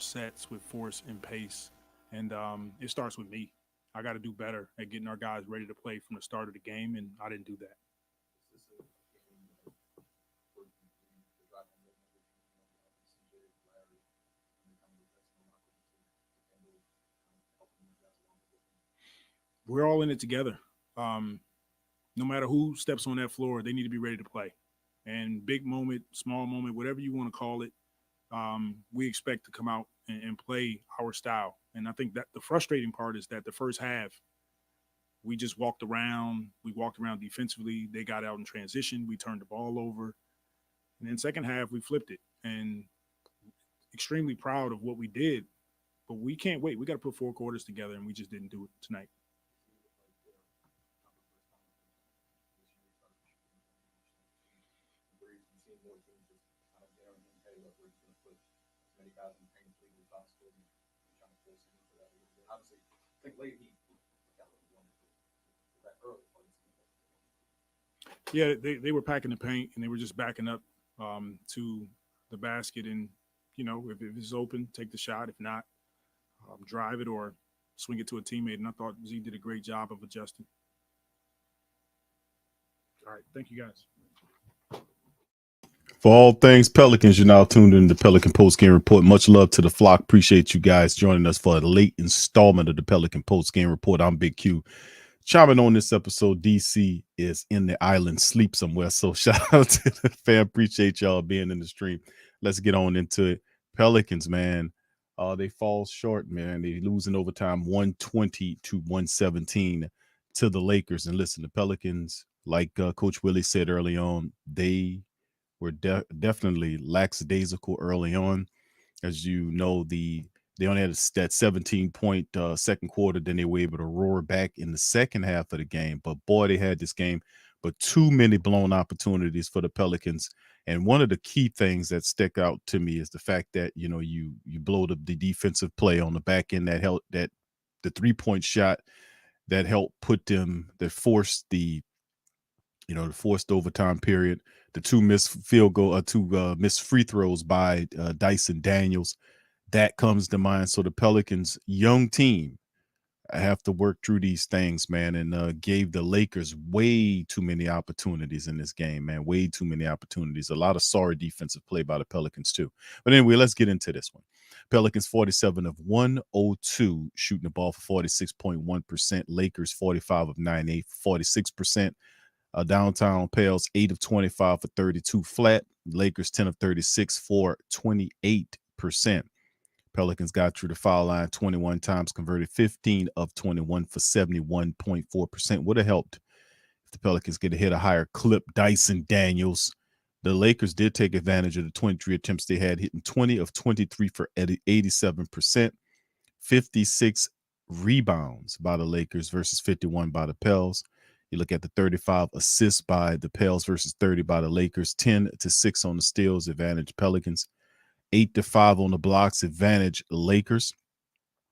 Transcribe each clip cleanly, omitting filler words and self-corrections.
sets with force and pace. And it starts with me. I got to do better at getting our guys ready to play from the start of the game, and I didn't do that. We're all in it together. Um, no matter who steps on that floor, they need to be ready to play. And big moment, small moment, whatever you want to call it, we expect to come out and play our style. And I think that the frustrating part is that the first half, we just walked around. We walked around defensively. They got out in transition. We turned the ball over. And then second half, we flipped it. And extremely proud of what we did. But we can't wait. We got to put four quarters together, and we just didn't do it tonight. Yeah, they were packing the paint and they were just backing up to the basket. And, if it's open, take the shot. If not, drive it or swing it to a teammate. And I thought Z did a great job of adjusting. All right. Thank you, guys. For all things Pelicans, you're now tuned in to the Pelican Post Game Report. Much love to the flock. Appreciate you guys joining us for a late installment of the Pelican Post Game Report. I'm Big Q. Chiming on this episode, DC is in the island, sleep somewhere. So shout out to the fam. Appreciate y'all being in the stream. Let's get on into it. Pelicans, man. They fall short, man. They lose in overtime 120 to 117 to the Lakers. And listen, the Pelicans, like Coach Willie said early on, they were definitely lackadaisical early on. As you know, they only had that 17-point second quarter. Then they were able to roar back in the second half of the game. But boy, they had this game, but too many blown opportunities for the Pelicans. And one of the key things that stick out to me is the fact that you blowed up the defensive play on the back end that helped, that the 3-point shot that helped put them, that forced the forced overtime period, the two missed missed free throws by Dyson Daniels. That comes to mind. So the Pelicans, young team, have to work through these things, man, and gave the Lakers way too many opportunities in this game, man. Way too many opportunities. A lot of sorry defensive play by the Pelicans, too. But anyway, let's get into this one. Pelicans 47 of 102, shooting the ball for 46.1%. Lakers 45 of 98, 46%. Downtown Pels 8 of 25 for 32 flat. Lakers 10 of 36 for 28%. Pelicans got through the foul line 21 times, converted 15 of 21 for 71.4%. Would have helped if the Pelicans get to hit a higher clip. Dyson Daniels. The Lakers did take advantage of the 23 attempts they had, hitting 20 of 23 for 87%. 56 rebounds by the Lakers versus 51 by the Pels. You look at the 35 assists by the Pels versus 30 by the Lakers. 10 to 6 on the steals, advantage Pelicans. 8 to 5 on the blocks, advantage Lakers.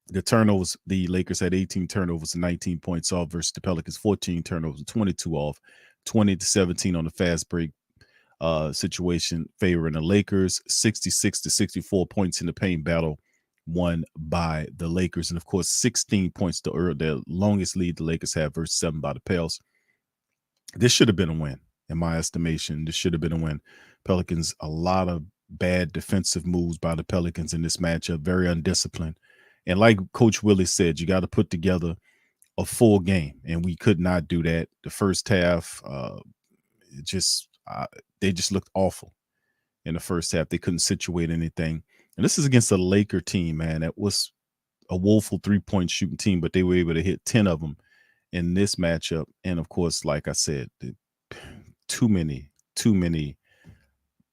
The turnovers, the Lakers had 18 turnovers and 19 points off versus the Pelicans 14 turnovers and 22 off. 20 to 17 on the fast break situation favoring the Lakers. 66 to 64 points in the paint battle won by the Lakers. And of course, 16 points to the longest lead the Lakers have versus 7 by the Pels. This should have been a win, in my estimation. This should have been a win. Pelicans, a lot of bad defensive moves by the Pelicans in this matchup, very undisciplined. And like Coach Willie said, you got to put together a full game, and we could not do that. The first half, they just looked awful in the first half. They couldn't situate anything. And this is against a Laker team, man, that was a woeful 3-point shooting team, but they were able to hit 10 of them in this matchup. And of course, like I said, too many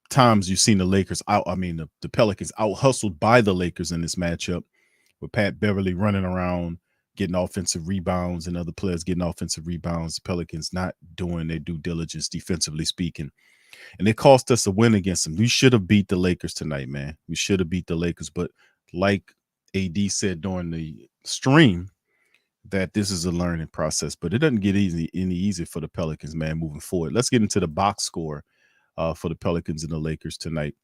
times you've seen the Lakers the Pelicans out hustled by the Lakers in this matchup, with Pat Beverly running around, getting offensive rebounds, and other players getting offensive rebounds. The Pelicans not doing their due diligence, defensively speaking. And it cost us a win against them. We should have beat the Lakers tonight, man. We should have beat the Lakers. But like AD said during the stream, that this is a learning process. But it doesn't get any easier for the Pelicans, man, moving forward. Let's get into the box score for the Pelicans and the Lakers tonight.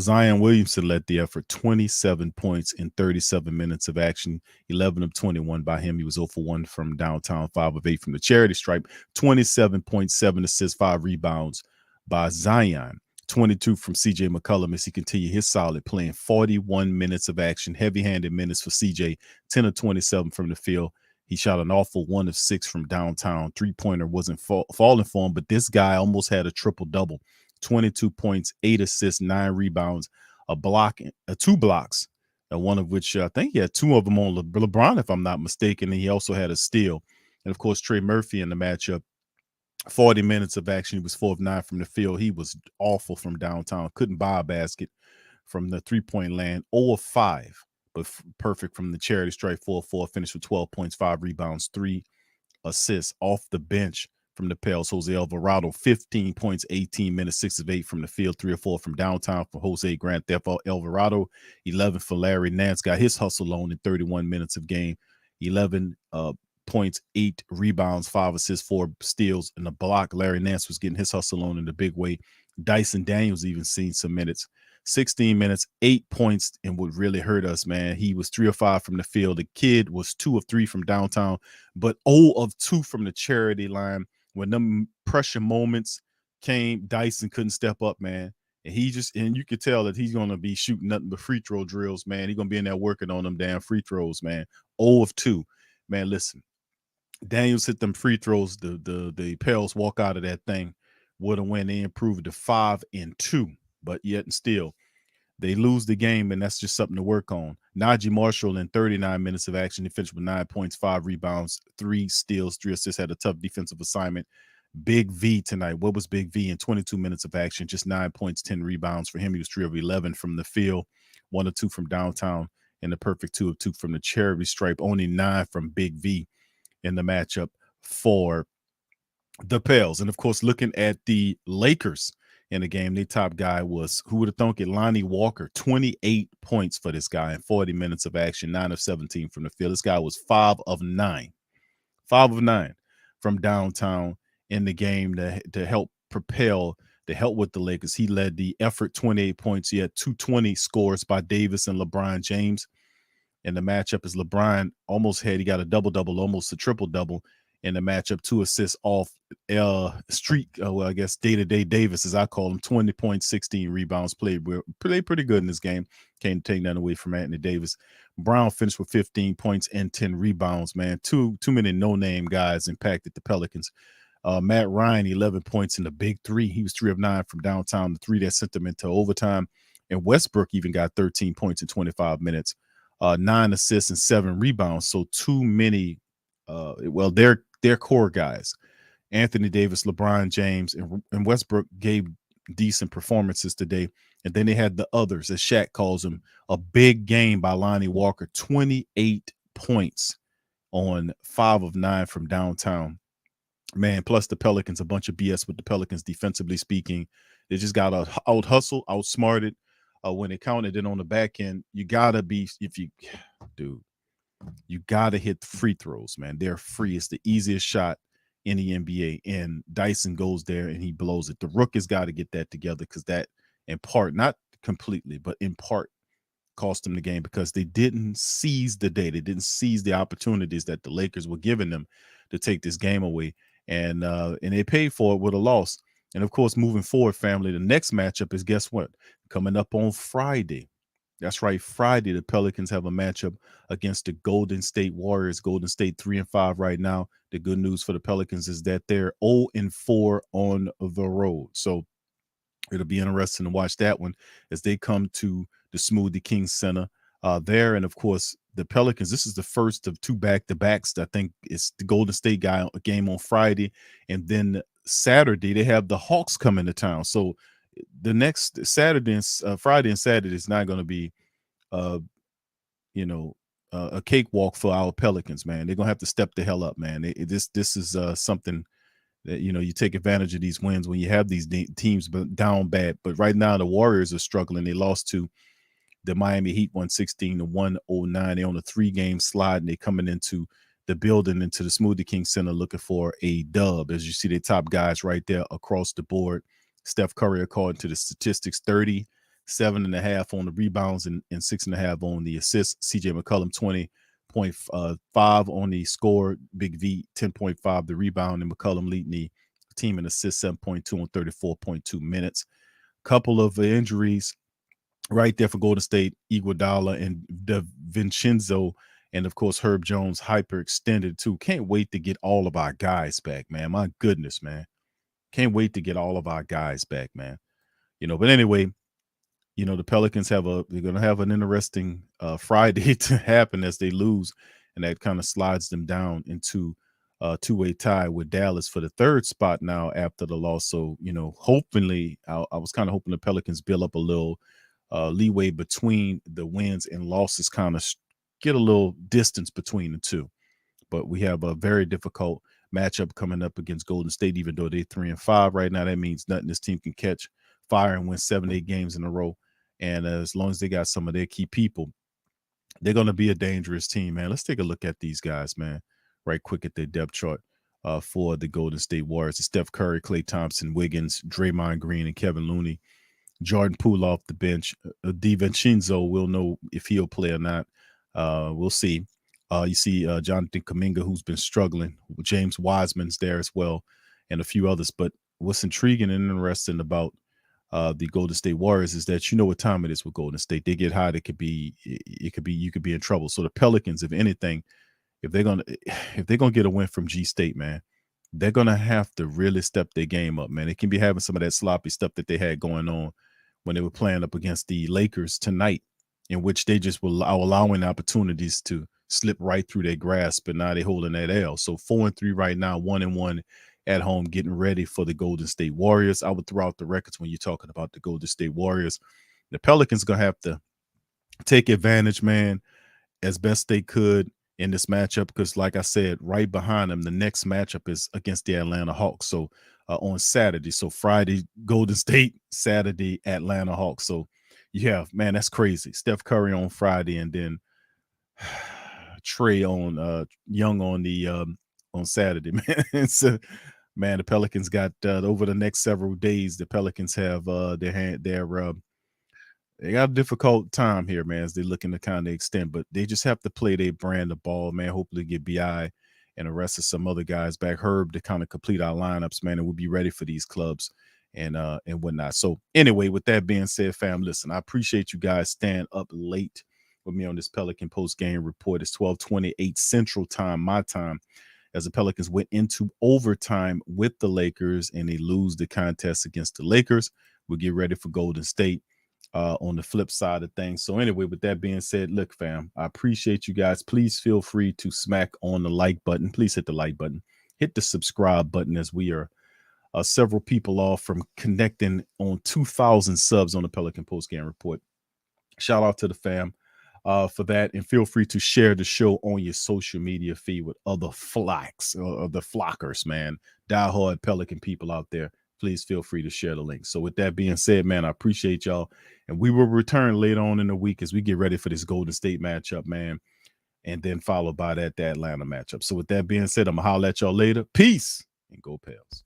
Zion Williamson led the effort, 27 points in 37 minutes of action, 11 of 21 by him. He was 0 for 1 from downtown, 5 of 8 from the charity stripe, 27.7 assists, 5 rebounds by Zion, 22 from CJ McCollum as he continued his solid playing, 41 minutes of action, heavy-handed minutes for CJ, 10 of 27 from the field. He shot an awful 1 of 6 from downtown. Three-pointer wasn't falling for him, but this guy almost had a triple-double. 22 points, 8 assists, 9 rebounds, a block, 2 blocks, one of which I think he had 2 of them on LeBron, if I'm not mistaken. And he also had a steal. And of course, Trey Murphy in the matchup, 40 minutes of action. He was 4 of 9 from the field. He was awful from downtown. Couldn't buy a basket from the 3-point land. 0 of 5, but perfect from the charity stripe. 4 of 4, finished with 12 points, 5 rebounds, 3 assists off the bench. From the Pels, Jose Alvarado, 15 points, 18 minutes, 6 of 8 from the field, 3 or 4 from downtown for Jose Grand Theft Alvarado, 11 for Larry Nance, got his hustle on in 31 minutes of game, 11 points, 8 rebounds, 5 assists, 4 steals, and a block. Larry Nance was getting his hustle on in a big way. Dyson Daniels even seen some minutes. 16 minutes, 8 points, and what really hurt us, man, he was 3 of 5 from the field. The kid was 2 of 3 from downtown, but 0 of 2 from the charity line. When them pressure moments came, Dyson couldn't step up, man. And you could tell that he's going to be shooting nothing but free throw drills, man. He's going to be in there working on them damn free throws, man. 0 of 2. Man, listen, Daniels hit them free throws. The Pels walk out of that thing. Would have went in, improved to 5 and 2, but yet and still, they lose the game, and that's just something to work on. Najee Marshall in 39 minutes of action, he finished with 9 points, 5 rebounds, 3 steals, 3 assists, had a tough defensive assignment. Big V tonight. What was Big V in 22 minutes of action? Just 9 points, 10 rebounds. For him, he was 3 of 11 from the field, 1 or 2 from downtown, and the perfect 2 of 2 from the charity stripe. Only 9 from Big V in the matchup for the Pels. And, of course, looking at the Lakers in the game, their top guy was, who would have thunk it, Lonnie Walker, 28 points for this guy in 40 minutes of action, 9 of 17 from the field. This guy was 5 of 9 from downtown in the game to help with the Lakers. He led the effort, 28 points. He had 220 scores by Davis and LeBron James. And the matchup is LeBron he got a double-double, almost a triple-double in the matchup, 2 assists off I guess day-to-day Davis, as I call him, 20 points, 16 rebounds, played pretty good in this game. Can't take that away from Anthony Davis. Brown finished with 15 points and 10 rebounds, man. Too many no-name guys impacted the Pelicans. Matt Ryan, 11 points in the big 3. He was 3 of 9 from downtown, the 3 that sent them into overtime. And Westbrook even got 13 points in 25 minutes, 9 assists and 7 rebounds. So too many, they're core guys. Anthony Davis, LeBron James, and Westbrook gave decent performances today. And then they had the others, as Shaq calls them, a big game by Lonnie Walker, 28 points on 5 of 9 from downtown. Man, plus the Pelicans, a bunch of BS with the Pelicans defensively speaking. They just got out hustle, outsmarted when it counted. And on the back end, you got to hit the free throws, man. They're free. It's the easiest shot in the NBA. And Dyson goes there and he blows it. The Rook has got to get that together, because that, in part, not completely, but in part, cost them the game, because they didn't seize the day. They didn't seize the opportunities that the Lakers were giving them to take this game away. And they paid for it with a loss. And, of course, moving forward, family, the next matchup is, guess what? Coming up on Friday. That's right, Friday, the Pelicans have a matchup against the Golden State Warriors. Golden State 3-5 right now. The good news for the Pelicans is that they're 0-4 on the road. So it'll be interesting to watch that one as they come to the Smoothie King Center there. And, of course, the Pelicans, this is the first of 2 back-to-backs. I think it's the Golden State game on Friday. And then Saturday, they have the Hawks coming to town. So the next Friday and Saturday is not going to be, a cakewalk for our Pelicans, man. They're going to have to step the hell up, man. This is something that, you take advantage of these wins when you have these teams down bad. But right now, the Warriors are struggling. They lost to the Miami Heat 116-109. They're on a 3-game slide, and they're coming into the building, into the Smoothie King Center, looking for a dub. As you see, the top guys right there across the board. Steph Curry, according to the statistics, 30, 7.5 on the rebounds and 6.5 on the assists. CJ McCollum 20.5 on the score. Big V 10.5 the rebound, and McCollum leading the team in assists 7.2 on 34.2 minutes. Couple of injuries right there for Golden State: Iguodala and DiVincenzo, and of course Herb Jones hyperextended too. Can't wait to get all of our guys back, man. My goodness, man. Can't wait to get all of our guys back, man. But anyway, the Pelicans they're going to have an interesting Friday to happen as they lose, and that kind of slides them down into a two-way tie with Dallas for the third spot now after the loss. So, hopefully, I was kind of hoping the Pelicans build up a little leeway between the wins and losses, kind of get a little distance between the two. But we have a very difficult matchup coming up against Golden State, even though they're 3-5 right now. That means nothing. This team can catch fire and win 7-8 games in a row. And as long as they got some of their key people, they're going to be a dangerous team, man. Let's take a look at these guys, man, right quick at their depth chart for the Golden State Warriors. It's Steph Curry, Klay Thompson, Wiggins, Draymond Green, and Kevin Looney. Jordan Poole off the bench. DiVincenzo, we'll know if he'll play or not. We'll see. You see Jonathan Kuminga, who's been struggling. James Wiseman's there as well, and a few others. But what's intriguing and interesting about the Golden State Warriors is that you know what time it is with Golden State. They get hot, you could be in trouble. So the Pelicans, if anything, if they're gonna get a win from G State, man, they're gonna have to really step their game up, man. They can be having some of that sloppy stuff that they had going on when they were playing up against the Lakers tonight, in which they just were allowing opportunities to slip right through their grasp, and now they're holding that L. So 4-3 right now, 1-1 at home, getting ready for the Golden State Warriors. I would throw out the records when you're talking about the Golden State Warriors. The Pelicans going to have to take advantage, man, as best they could in this matchup, because like I said, right behind them, the next matchup is against the Atlanta Hawks. So on Saturday, so Friday, Golden State, Saturday, Atlanta Hawks. So yeah, man, that's crazy. Steph Curry on Friday, and then Trey on Young on Saturday, man. So, man, the Pelicans got over the next several days. The Pelicans have they got a difficult time here, man, as they're looking to kind of extend, but they just have to play their brand of ball, man. Hopefully get BI and the rest of some other guys back, Herb, to kind of complete our lineups, man, and we'll be ready for these clubs and whatnot. So anyway, with that being said, fam, listen, I appreciate you guys staying up late with me on this Pelican post-game report. It's 12:28 Central Time, my time, as the Pelicans went into overtime with the Lakers and they lose the contest against the Lakers. We'll get ready for Golden State on the flip side of things. So anyway, with that being said, look, fam, I appreciate you guys. Please feel free to smack on the like button. Please hit the like button. Hit the subscribe button, as we are several people off from connecting on 2,000 subs on the Pelican post-game report. Shout out to the fam for that, and feel free to share the show on your social media feed with other flocks or the flockers, man, diehard Pelican people out there. Please feel free to share the link. So with that being said, man, I appreciate y'all, and we will return later on in the week as we get ready for this Golden State matchup, man, and then followed by that the Atlanta matchup. So with that being said, I'm gonna holler at y'all later. Peace and go Pels.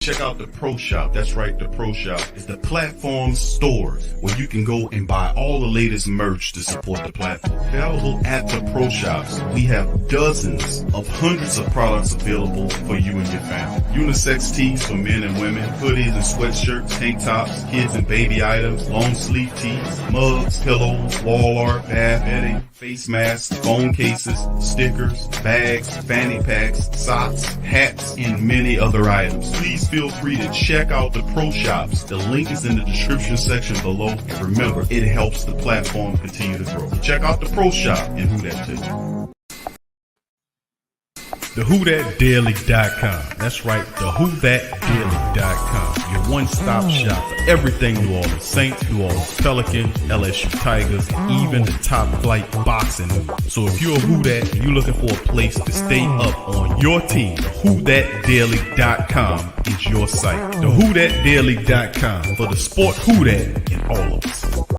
Check out the Pro Shop. That's right, the Pro Shop is the platform store where you can go and buy all the latest merch to support the platform. Available at the Pro Shops, we have dozens of hundreds of products available for you and your family. Unisex tees for men and women, hoodies and sweatshirts, tank tops, kids and baby items, long sleeve tees, mugs, pillows, wall art, bath bedding, face masks, phone cases, stickers, bags, fanny packs, socks, hats, and many other items. Please feel free to check out the Pro Shops. The link is in the description section below. And remember, it helps the platform continue to grow. Check out the Pro Shop and Who That too. TheWhoThatDaily.com. That's right, TheWhoThatDaily.com. Your one-stop shop for everything New Orleans Saints, New Orleans Pelicans, LSU Tigers, and even the top flight boxing news. So if you're a Who That and you're looking for a place to stay up on your team, TheWhoThatDaily.com is your site. TheWhoThatDaily.com for the sport Who That in all of us.